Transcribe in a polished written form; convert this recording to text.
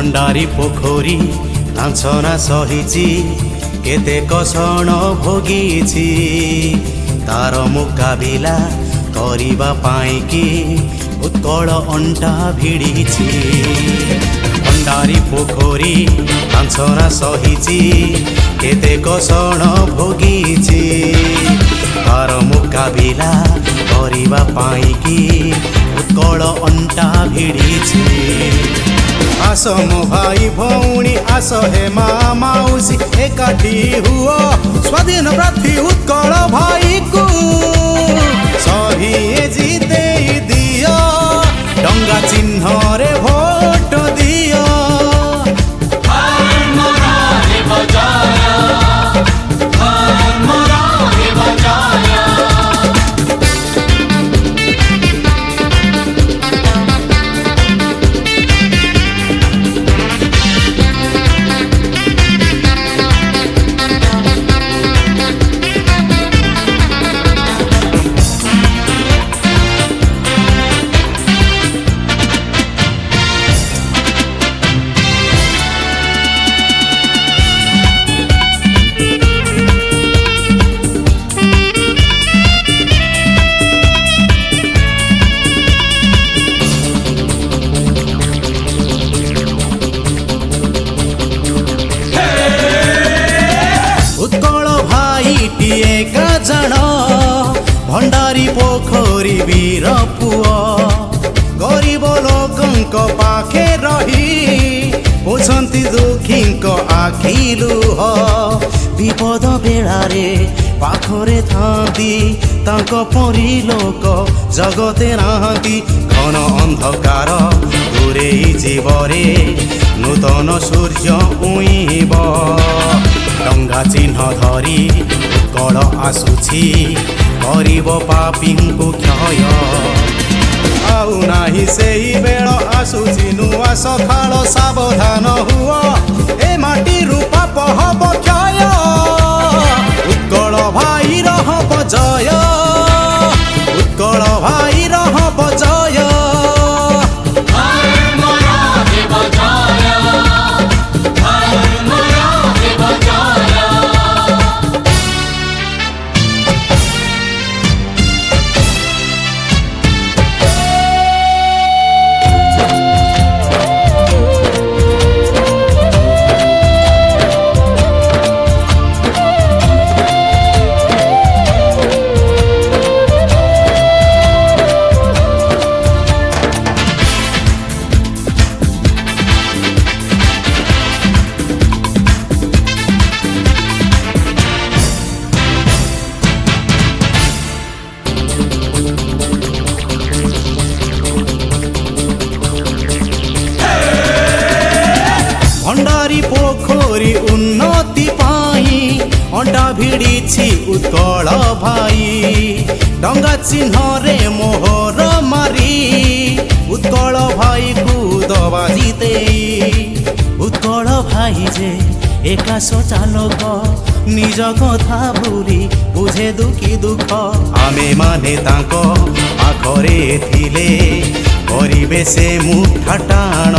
भंडारी पोखरी लांछना सहिची केते कषण भोगीची तार मुकाबिला करिबा पाई कि उत्कल अंटा भिड़ीची। भंडारी पोखरी लांछना सहिची केते कषण भोगीची तार मुकाबिला करिबा पाई कि उत्कल अंटा भिड़ीची। आस मो भाई भौणी आस हे माँ माउसी एकाठी हुओ स्वाधीन प्रार्थी उत्कल भाई को सही जीते दियो डंगा चिन्ह रे भोट दियो। भंडारी पोखरी वीर पुआ गरीब लोकंक पाखे रही पोछंती दुखींक आखि लुह विपद बेलारे पाखरे थांती तांक परी लोक जगते नाहांती। घन अंधकार दूरेई जीवरे नूतन सूर्य उइब डंगा चिन्ह धरी उत्कल आसुछि गरीब पापी को क्षय। आउ नाही सेई बेल आसुछि नुआ सखाल सावधान हुओ ए माटी रूपा पहब क्षय। उत्कल भाई रहब जय उत्कल भाई रहब जय। भंडारी पोखरी उन्नति पाई अंटा भिड़ीछि उत्कल भाई डंगा चिन्ह रे मोहर मारी उत्कल भाई को दबा जीते। उत्कल भाई जे एकाश चालक निज कथा भूली बुझे दुखी दुख आमे माने तांको आखरे थिले करिबे से मुठा टाण।